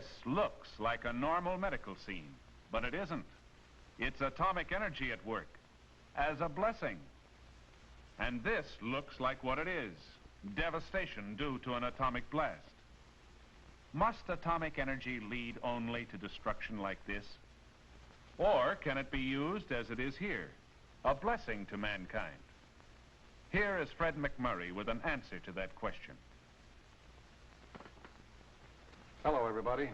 This looks like a normal medical scene, but it isn't. It's atomic energy at work, as a blessing. And this looks like what it is, devastation due to an atomic blast. Must atomic energy lead only to destruction like this? Or can it be used as it is here, a blessing to mankind? Here is Fred McMurray with an answer to that question. Hello, everybody.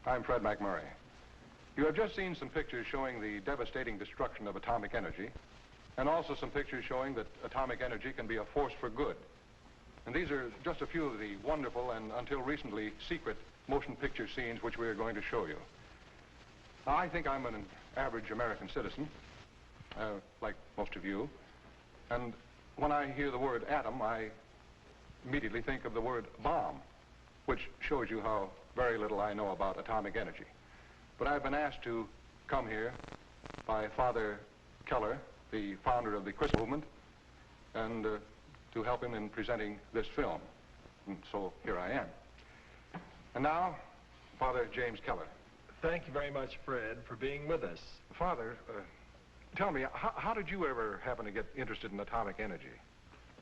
I'm Fred McMurray. You have just seen some pictures showing the devastating destruction of atomic energy, and also some pictures showing that atomic energy can be a force for good. And these are just a few of the wonderful and until recently secret motion picture scenes which we are going to show you. Now, I think I'm an average American citizen, like most of you, and when I hear the word atom, I immediately think of the word bomb, which shows you how very little I know about atomic energy. But I've been asked to come here by Father Keller, the founder of the Crystal Movement, and to help him in presenting this film. And so here I am. And now, Father James Keller. Thank you very much, Fred, for being with us. Father, tell me, how did you ever happen to get interested in atomic energy?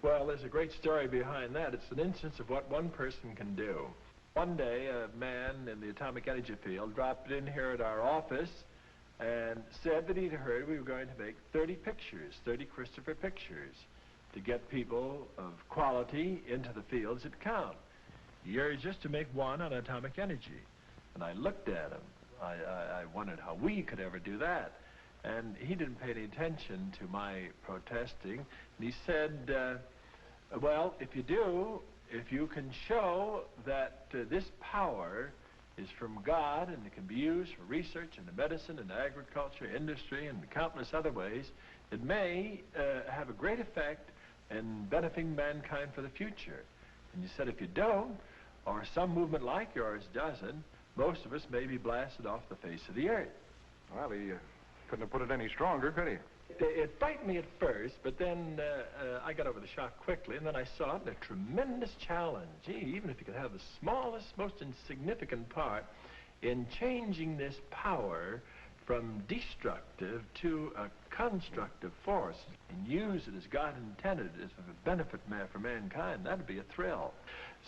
Well, there's a great story behind that. It's an instance of what one person can do. One day, a man in the atomic energy field dropped in here at our office and said that he'd heard we were going to make 30 pictures, 30 Christopher pictures, to get people of quality into the fields that count. Yours just to make one on atomic energy. And I looked at him. I wondered how we could ever do that. And he didn't pay any attention to my protesting. And he said, well, if you do, if you can show that this power is from God and it can be used for research in the medicine and agriculture, industry, and countless other ways, it may have a great effect in benefiting mankind for the future. And you said if you don't, or some movement like yours doesn't, most of us may be blasted off the face of the earth. Well, he couldn't have put it any stronger, could he? It frightened me at first, but then I got over the shock quickly, and then I saw it in a tremendous challenge. Gee, even if you could have the smallest, most insignificant part in changing this power from destructive to a constructive force and use it as God intended as a benefit for mankind, that'd be a thrill.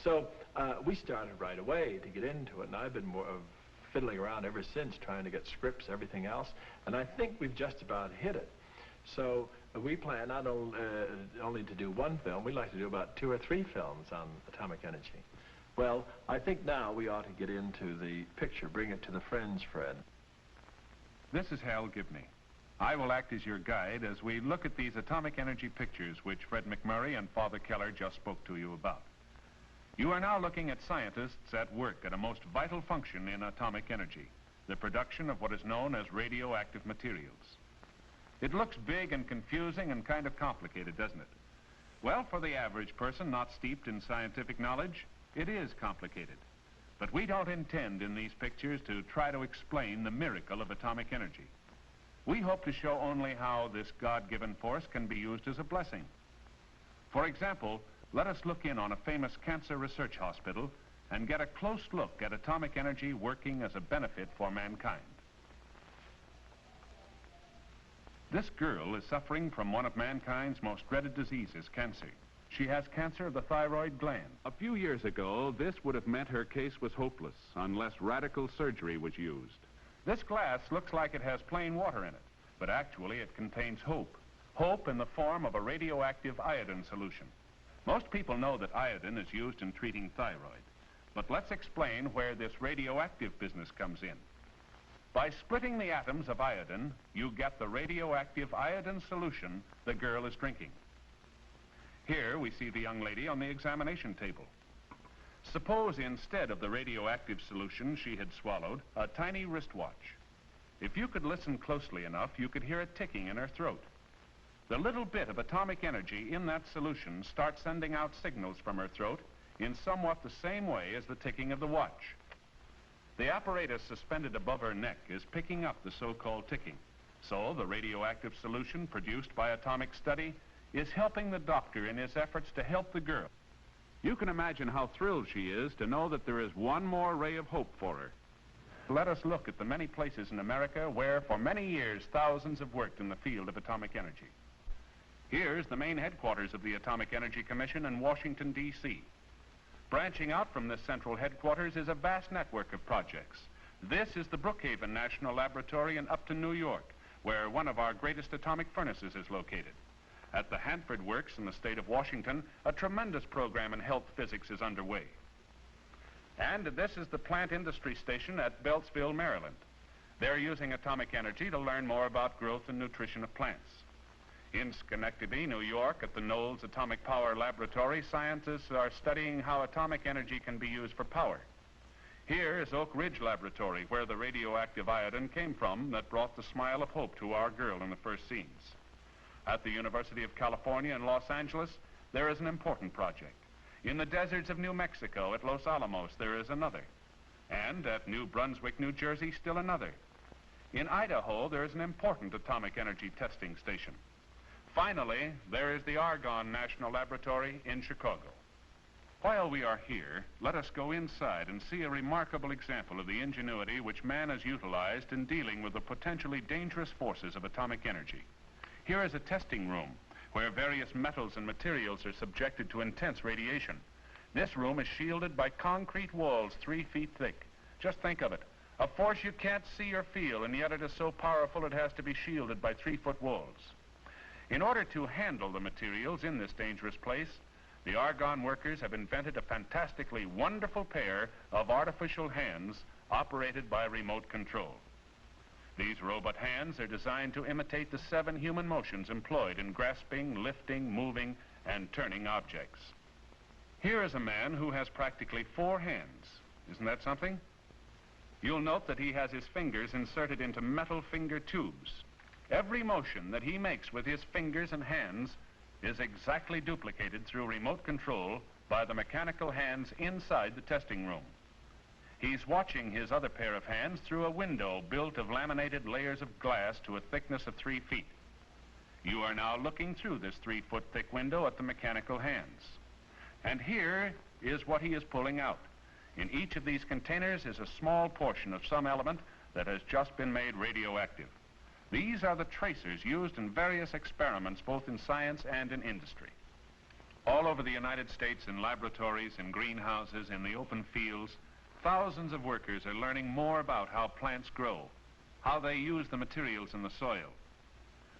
So we started right away to get into it, and I've been more fiddling around ever since, trying to get scripts, everything else, and I think we've just about hit it. So we plan not only to do one film, we'd like to do about 2 or 3 films on atomic energy. Well, I think now we ought to get into the picture, bring it to the friends, Fred. This is Hal Gibney. I will act as your guide as we look at these atomic energy pictures which Fred McMurray and Father Keller just spoke to you about. You are now looking at scientists at work at a most vital function in atomic energy, the production of what is known as radioactive materials. It looks big and confusing and kind of complicated, doesn't it? Well, for the average person not steeped in scientific knowledge, it is complicated. But we don't intend in these pictures to try to explain the miracle of atomic energy. We hope to show only how this God-given force can be used as a blessing. For example, let us look in on a famous cancer research hospital and get a close look at atomic energy working as a benefit for mankind. This girl is suffering from one of mankind's most dreaded diseases, cancer. She has cancer of the thyroid gland. A few years ago, this would have meant her case was hopeless unless radical surgery was used. This glass looks like it has plain water in it, but actually it contains hope. Hope in the form of a radioactive iodine solution. Most people know that iodine is used in treating thyroid, but let's explain where this radioactive business comes in. By splitting the atoms of iodine, you get the radioactive iodine solution the girl is drinking. Here we see the young lady on the examination table. Suppose instead of the radioactive solution she had swallowed, a tiny wristwatch. If you could listen closely enough, you could hear it ticking in her throat. The little bit of atomic energy in that solution starts sending out signals from her throat in somewhat the same way as the ticking of the watch. The apparatus suspended above her neck is picking up the so-called ticking. So the radioactive solution produced by atomic study is helping the doctor in his efforts to help the girl. You can imagine how thrilled she is to know that there is one more ray of hope for her. Let us look at the many places in America where, for many years, thousands have worked in the field of atomic energy. Here's the main headquarters of the Atomic Energy Commission in Washington, D.C. Branching out from this central headquarters is a vast network of projects. This is the Brookhaven National Laboratory in Upton, New York, where one of our greatest atomic furnaces is located. At the Hanford Works in the state of Washington, a tremendous program in health physics is underway. And this is the Plant Industry Station at Beltsville, Maryland. They're using atomic energy to learn more about growth and nutrition of plants. In Schenectady, New York, at the Knowles Atomic Power Laboratory, scientists are studying how atomic energy can be used for power. Here is Oak Ridge Laboratory, where the radioactive iodine came from that brought the smile of hope to our girl in the first scenes. At the University of California in Los Angeles, there is an important project. In the deserts of New Mexico at Los Alamos, there is another. And at New Brunswick, New Jersey, still another. In Idaho, there is an important atomic energy testing station. Finally, there is the Argonne National Laboratory in Chicago. While we are here, let us go inside and see a remarkable example of the ingenuity which man has utilized in dealing with the potentially dangerous forces of atomic energy. Here is a testing room where various metals and materials are subjected to intense radiation. This room is shielded by concrete walls 3 feet thick. Just think of it. A force you can't see or feel, and yet it is so powerful it has to be shielded by 3-foot walls. In order to handle the materials in this dangerous place, the Argonne workers have invented a fantastically wonderful pair of artificial hands operated by remote control. These robot hands are designed to imitate the 7 human motions employed in grasping, lifting, moving, and turning objects. Here is a man who has practically 4 hands. Isn't that something? You'll note that he has his fingers inserted into metal finger tubes. Every motion that he makes with his fingers and hands is exactly duplicated through remote control by the mechanical hands inside the testing room. He's watching his other pair of hands through a window built of laminated layers of glass to a thickness of 3 feet. You are now looking through this 3-foot thick window at the mechanical hands. And here is what he is pulling out. In each of these containers is a small portion of some element that has just been made radioactive. These are the tracers used in various experiments, both in science and in industry. All over the United States, in laboratories, in greenhouses, in the open fields, thousands of workers are learning more about how plants grow, how they use the materials in the soil.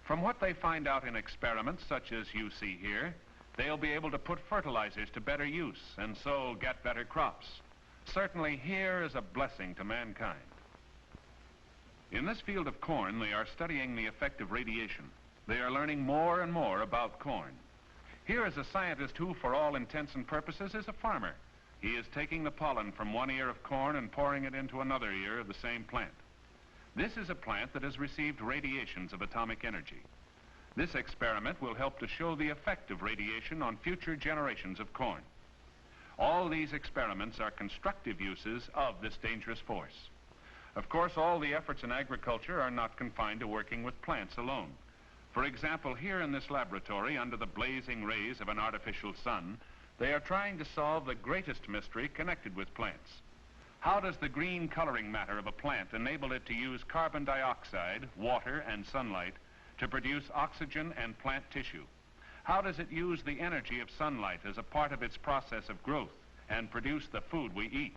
From what they find out in experiments such as you see here, they'll be able to put fertilizers to better use and so get better crops. Certainly here is a blessing to mankind. In this field of corn, they are studying the effect of radiation. They are learning more and more about corn. Here is a scientist who, for all intents and purposes, is a farmer. He is taking the pollen from one ear of corn and pouring it into another ear of the same plant. This is a plant that has received radiations of atomic energy. This experiment will help to show the effect of radiation on future generations of corn. All these experiments are constructive uses of this dangerous force. Of course, all the efforts in agriculture are not confined to working with plants alone. For example, here in this laboratory, under the blazing rays of an artificial sun, they are trying to solve the greatest mystery connected with plants. How does the green coloring matter of a plant enable it to use carbon dioxide, water, and sunlight to produce oxygen and plant tissue? How does it use the energy of sunlight as a part of its process of growth and produce the food we eat?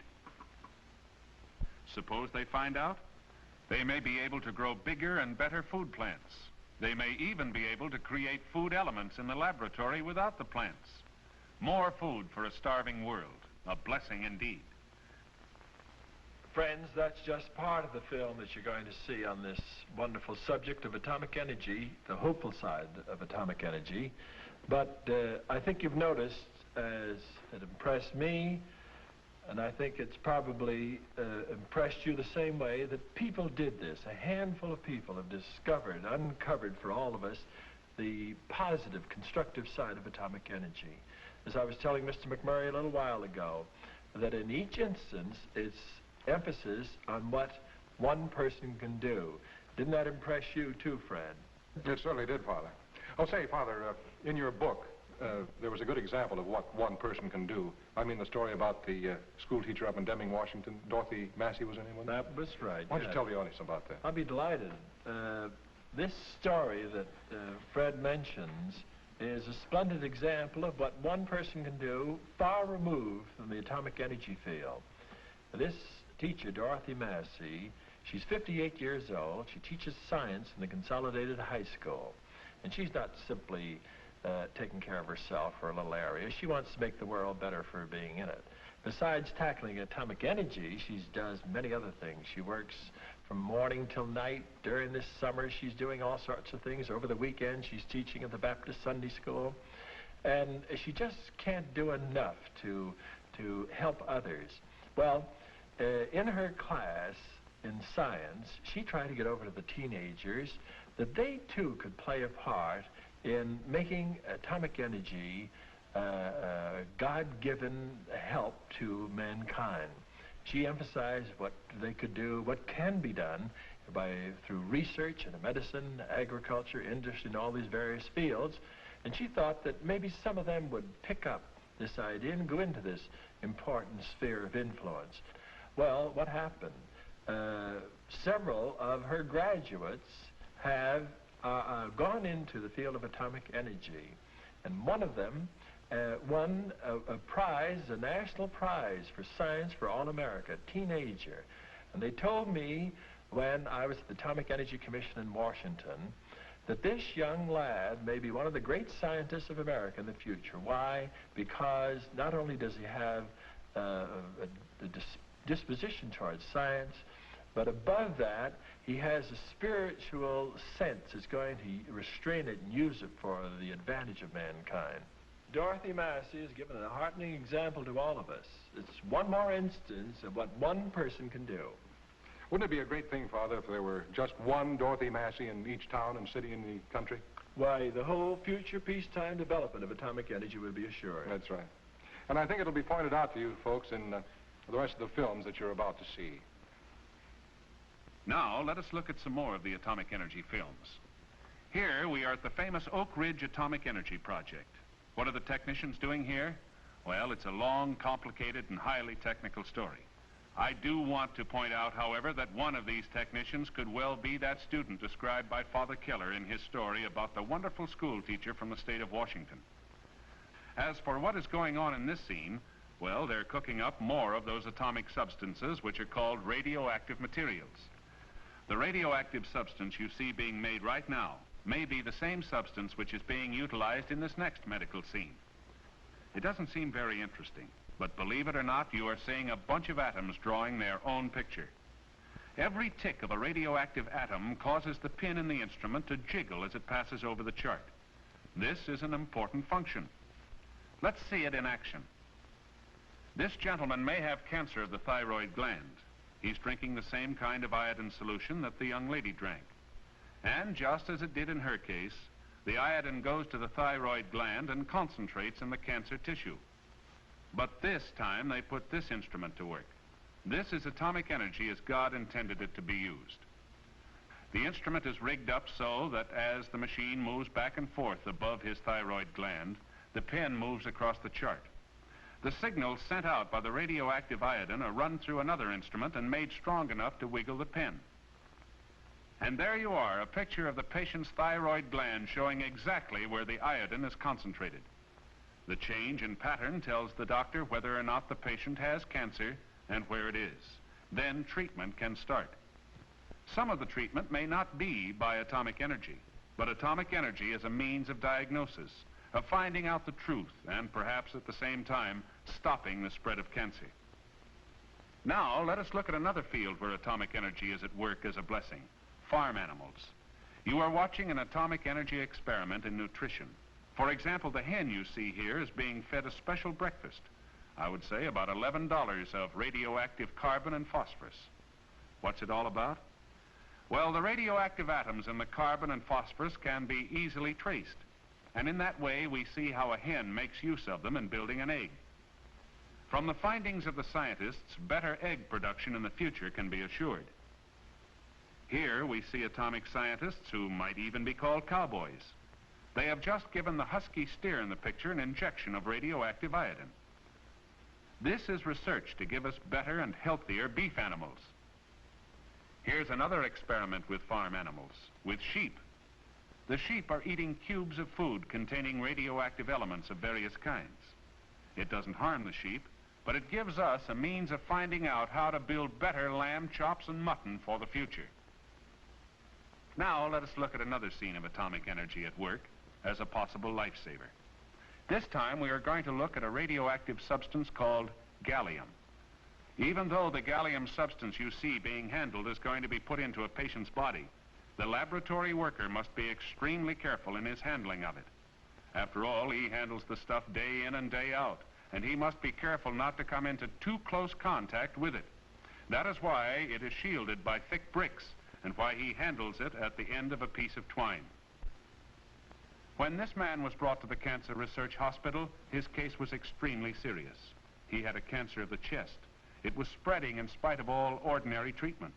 Suppose they find out? They may be able to grow bigger and better food plants. They may even be able to create food elements in the laboratory without the plants. More food for a starving world. A blessing indeed. Friends, that's just part of the film that you're going to see on this wonderful subject of atomic energy, the hopeful side of atomic energy. But I think you've noticed, as it impressed me, and I think it's probably impressed you the same way, that people did this. A handful of people have discovered, uncovered for all of us, the positive, constructive side of atomic energy. As I was telling Mr. McMurray a little while ago, that in each instance, it's emphasis on what one person can do. Didn't that impress you too, Fred? It certainly did, Father. Oh, say, Father, in your book, there was a good example of what one person can do. I mean the story about the school teacher up in Deming, Washington. Dorothy Massey was her name, wasn't it? That was right. Why don't you tell the audience about that? I'll be delighted. This story that Fred mentions is a splendid example of what one person can do far removed from the atomic energy field. This teacher, Dorothy Massey, she's 58 years old. She teaches science in the Consolidated High School. And she's not simply taking care of herself or a little area. She wants to make the world better for being in it. Besides tackling atomic energy, she does many other things. She works from morning till night. During this summer, she's doing all sorts of things. Over the weekend, she's teaching at the Baptist Sunday School. And she just can't do enough to help others. Well, in her class in science, she tried to get over to the teenagers that they too could play a part in making atomic energy God-given help to mankind. She emphasized what they could do, what can be done through research in medicine, agriculture, industry, and all these various fields. And she thought that maybe some of them would pick up this idea and go into this important sphere of influence. Well, what happened? Several of her graduates have gone into the field of atomic energy, and one of them won a prize, a national prize for science for all America, a teenager. And they told me when I was at the Atomic Energy Commission in Washington that this young lad may be one of the great scientists of America in the future. Why? Because not only does he have a disposition towards science, but above that, he has a spiritual sense that's going to restrain it and use it for the advantage of mankind. Dorothy Massey has given a heartening example to all of us. It's one more instance of what one person can do. Wouldn't it be a great thing, Father, if there were just one Dorothy Massey in each town and city in the country? Why, the whole future peacetime development of atomic energy would be assured. That's right. And I think it'll be pointed out to you folks in the rest of the films that you're about to see. Now, let us look at some more of the atomic energy films. Here, we are at the famous Oak Ridge Atomic Energy Project. What are the technicians doing here? Well, it's a long, complicated, and highly technical story. I do want to point out, however, that one of these technicians could well be that student described by Father Keller in his story about the wonderful school teacher from the state of Washington. As for what is going on in this scene, well, they're cooking up more of those atomic substances which are called radioactive materials. The radioactive substance you see being made right now may be the same substance which is being utilized in this next medical scene. It doesn't seem very interesting, but believe it or not, you are seeing a bunch of atoms drawing their own picture. Every tick of a radioactive atom causes the pin in the instrument to jiggle as it passes over the chart. This is an important function. Let's see it in action. This gentleman may have cancer of the thyroid gland. He's drinking the same kind of iodine solution that the young lady drank. And just as it did in her case, the iodine goes to the thyroid gland and concentrates in the cancer tissue. But this time they put this instrument to work. This is atomic energy as God intended it to be used. The instrument is rigged up so that as the machine moves back and forth above his thyroid gland, the pin moves across the chart. The signals sent out by the radioactive iodine are run through another instrument and made strong enough to wiggle the pin. And there you are, a picture of the patient's thyroid gland showing exactly where the iodine is concentrated. The change in pattern tells the doctor whether or not the patient has cancer and where it is. Then treatment can start. Some of the treatment may not be by atomic energy, but atomic energy is a means of diagnosis, of finding out the truth, and perhaps at the same time, stopping the spread of cancer. Now, let us look at another field where atomic energy is at work as a blessing: farm animals. You are watching an atomic energy experiment in nutrition. For example, the hen you see here is being fed a special breakfast. I would say about $11 of radioactive carbon and phosphorus. What's it all about? Well, the radioactive atoms in the carbon and phosphorus can be easily traced. And in that way, we see how a hen makes use of them in building an egg. From the findings of the scientists, better egg production in the future can be assured. Here we see atomic scientists who might even be called cowboys. They have just given the husky steer in the picture an injection of radioactive iodine. This is research to give us better and healthier beef animals. Here's another experiment with farm animals, with sheep. The sheep are eating cubes of food containing radioactive elements of various kinds. It doesn't harm the sheep, but it gives us a means of finding out how to build better lamb chops and mutton for the future. Now let us look at another scene of atomic energy at work as a possible lifesaver. This time we are going to look at a radioactive substance called gallium. Even though the gallium substance you see being handled is going to be put into a patient's body, the laboratory worker must be extremely careful in his handling of it. After all, he handles the stuff day in and day out, and he must be careful not to come into too close contact with it. That is why it is shielded by thick bricks, and why he handles it at the end of a piece of twine. When this man was brought to the Cancer Research Hospital, his case was extremely serious. He had a cancer of the chest. It was spreading in spite of all ordinary treatment.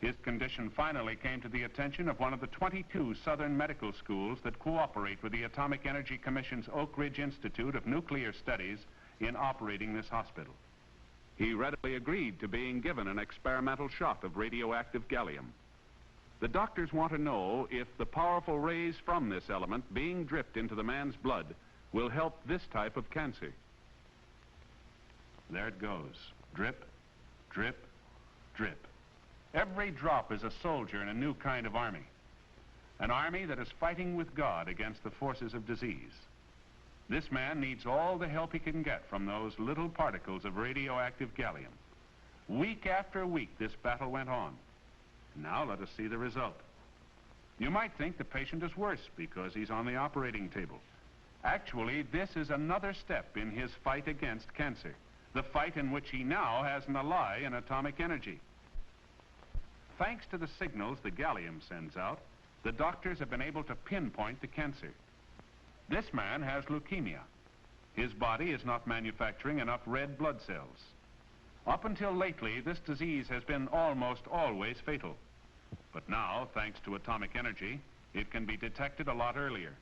His condition finally came to the attention of one of the 22 Southern medical schools that cooperate with the Atomic Energy Commission's Oak Ridge Institute of Nuclear Studies in operating this hospital. He readily agreed to being given an experimental shot of radioactive gallium. The doctors want to know if the powerful rays from this element being dripped into the man's blood will help this type of cancer. There it goes. Drip, drip, drip. Every drop is a soldier in a new kind of army. An army that is fighting with God against the forces of disease. This man needs all the help he can get from those little particles of radioactive gallium. Week after week, this battle went on. Now let us see the result. You might think the patient is worse because he's on the operating table. Actually, this is another step in his fight against cancer, the fight in which he now has an ally in atomic energy. Thanks to the signals the gallium sends out, the doctors have been able to pinpoint the cancer. This man has leukemia. His body is not manufacturing enough red blood cells. Up until lately, this disease has been almost always fatal. But now, thanks to atomic energy, it can be detected a lot earlier.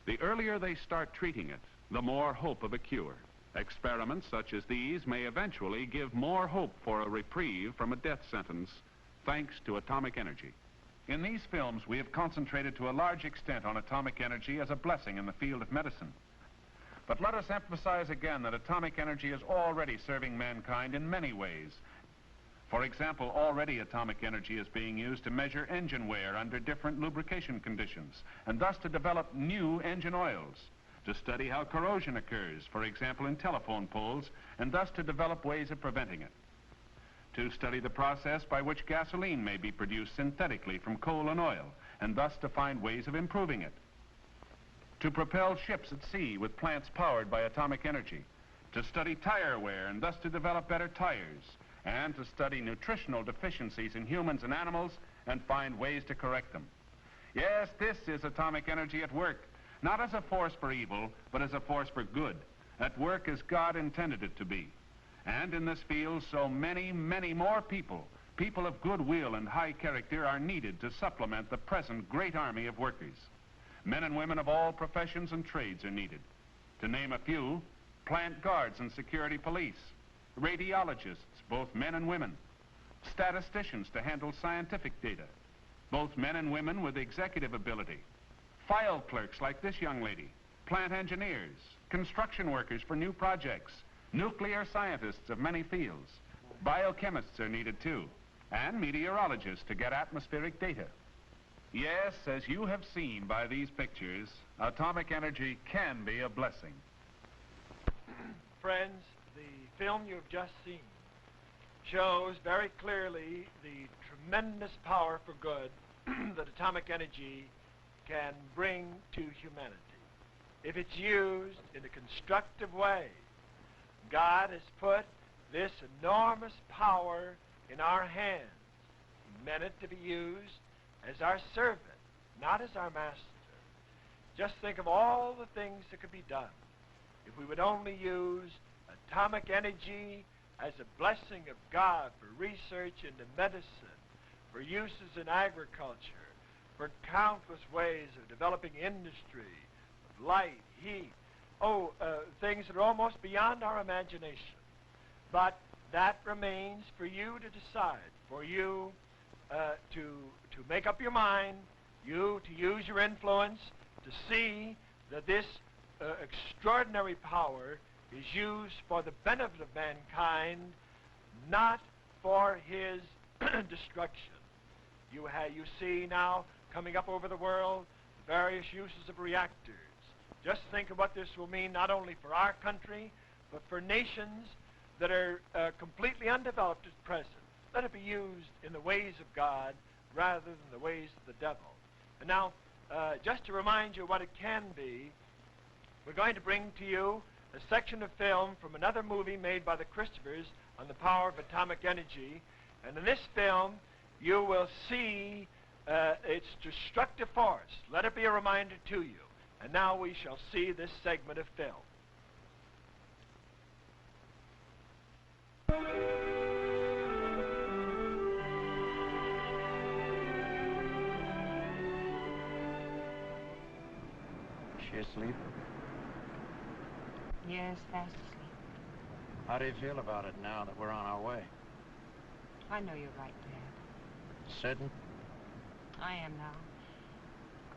The earlier they start treating it, the more hope of a cure. Experiments such as these may eventually give more hope for a reprieve from a death sentence, thanks to atomic energy. In these films, we have concentrated to a large extent on atomic energy as a blessing in the field of medicine. But let us emphasize again that atomic energy is already serving mankind in many ways. For example, already atomic energy is being used to measure engine wear under different lubrication conditions, and thus to develop new engine oils, to study how corrosion occurs, for example, in telephone poles, and thus to develop ways of preventing it. To study the process by which gasoline may be produced synthetically from coal and oil, and thus to find ways of improving it. To propel ships at sea with plants powered by atomic energy. To study tire wear and thus to develop better tires. And to study nutritional deficiencies in humans and animals and find ways to correct them. Yes, this is atomic energy at work, not as a force for evil, but as a force for good, at work as God intended it to be. And in this field, so many, many more people of goodwill and high character are needed to supplement the present great army of workers. Men and women of all professions and trades are needed. To name a few, plant guards and security police, radiologists, both men and women, statisticians to handle scientific data, both men and women with executive ability, file clerks like this young lady, plant engineers, construction workers for new projects, nuclear scientists of many fields. Biochemists are needed too, and meteorologists to get atmospheric data. Yes, as you have seen by these pictures, atomic energy can be a blessing. Friends, the film you've just seen shows very clearly the tremendous power for good that atomic energy can bring to humanity. If it's used in a constructive way, God has put this enormous power in our hands. He meant it to be used as our servant, not as our master. Just think of all the things that could be done if we would only use atomic energy as a blessing of God for research into medicine, for uses in agriculture, for countless ways of developing industry, of light, heat, things that are almost beyond our imagination. But that remains for you to decide, for you to make up your mind, you to use your influence to see that this extraordinary power is used for the benefit of mankind, not for his destruction. You see now coming up over the world the various uses of reactors. Just think of what this will mean not only for our country, but for nations that are completely undeveloped at present. Let it be used in the ways of God rather than the ways of the devil. And now, just to remind you what it can be, we're going to bring to you a section of film from another movie made by the Christophers on the power of atomic energy. And in this film, you will see its destructive force. Let it be a reminder to you. And now we shall see this segment of film. She asleep? Yes, fast asleep. How do you feel about it now that we're on our way? I know you're right, Dad. Certain? I am now.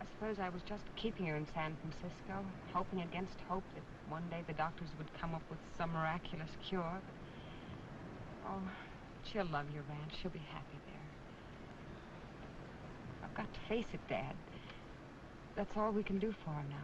I suppose I was just keeping her in San Francisco, hoping against hope that one day the doctors would come up with some miraculous cure. But, oh, she'll love your ranch. She'll be happy there. I've got to face it, Dad. That's all we can do for her now.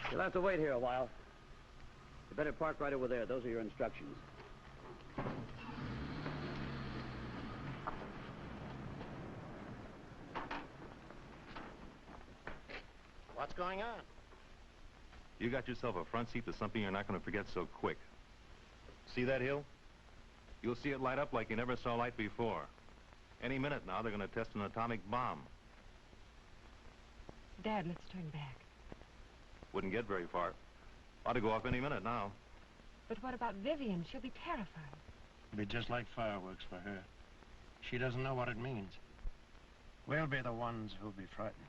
You'll have to wait here a while. You better park right over there. Those are your instructions. What's going on? You got yourself a front seat to something you're not going to forget so quick. See that hill? You'll see it light up like you never saw light before. Any minute now, they're going to test an atomic bomb. Dad, let's turn back. Wouldn't get very far. Ought to go off any minute now. But what about Vivian? She'll be terrified. It'll be just like fireworks for her. She doesn't know what it means. We'll be the ones who'll be frightened.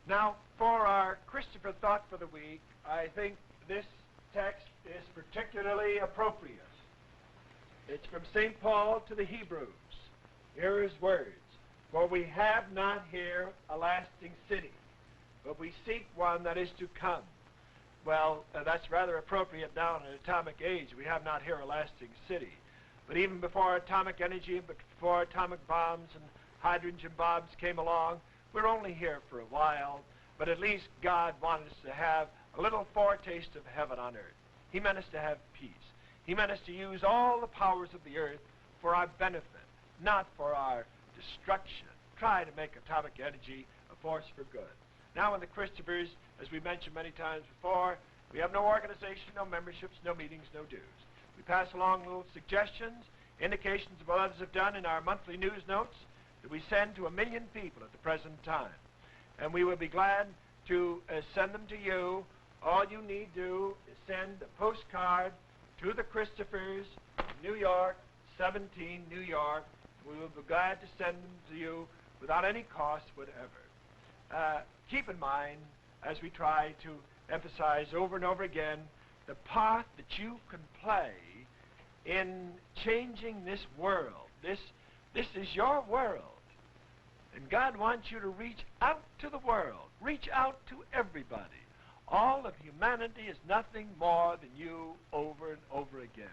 Now, for our Christopher Thought for the week, I think this text is particularly appropriate. It's from St. Paul to the Hebrews. Here are his words. For we have not here a lasting city, but we seek one that is to come. Well, that's rather appropriate now in an atomic age. We have not here a lasting city. But even before atomic energy, before atomic bombs and hydrogen bombs came along, we're only here for a while, but at least God wanted us to have a little foretaste of heaven on earth. He meant us to have peace. He meant us to use all the powers of the earth for our benefit, not for our destruction. Try to make atomic energy a force for good. Now in the Christophers, as we mentioned many times before, we have no organization, no memberships, no meetings, no dues. We pass along little suggestions, indications of what others have done in our monthly news notes, that we send to 1 million people at the present time. And we will be glad to send them to you all you need do is send a postcard to the Christophers, New York, 17 New York. We will be glad to send them to you without any cost whatever. Keep in mind, as we try to emphasize over and over again, the part that you can play in changing this world. This is your world. And God wants you to reach out to the world, reach out to everybody. All of humanity is nothing more than you over and over again.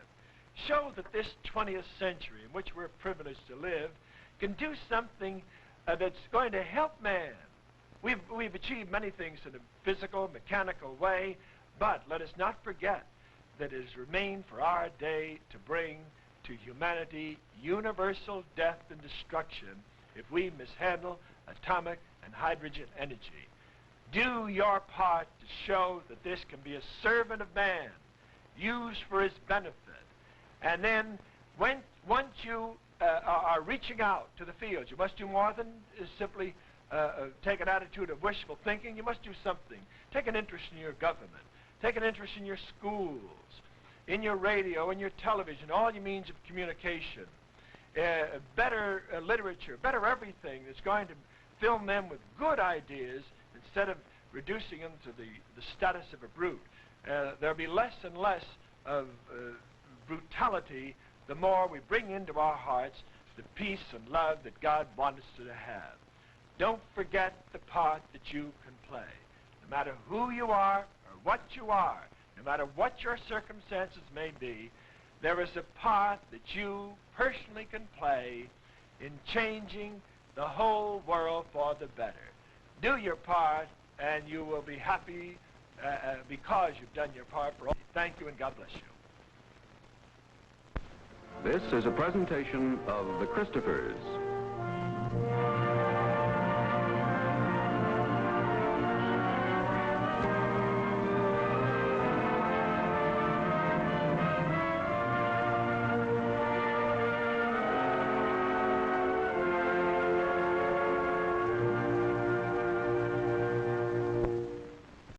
Show that this 20th century in which we're privileged to live can do something that's going to help man. We've achieved many things in a physical, mechanical way, but let us not forget that it has remained for our day to bring to humanity universal death and destruction if we mishandle atomic and hydrogen energy. Do your part to show that this can be a servant of man, used for his benefit. And then once you are reaching out to the fields, you must do more than simply take an attitude of wishful thinking. You must do something. Take an interest in your government. Take an interest in your schools, in your radio, in your television, all your means of communication. Better literature, better everything that's going to fill them with good ideas instead of reducing them to the status of a brute. There'll be less and less of brutality the more we bring into our hearts the peace and love that God wants us to have. Don't forget the part that you can play. No matter who you are or what you are, no matter what your circumstances may be, there is a part that you personally can play in changing the whole world for the better. Do your part, and you will be happy because you've done your part for all. Thank you, and God bless you. This is a presentation of the Christophers.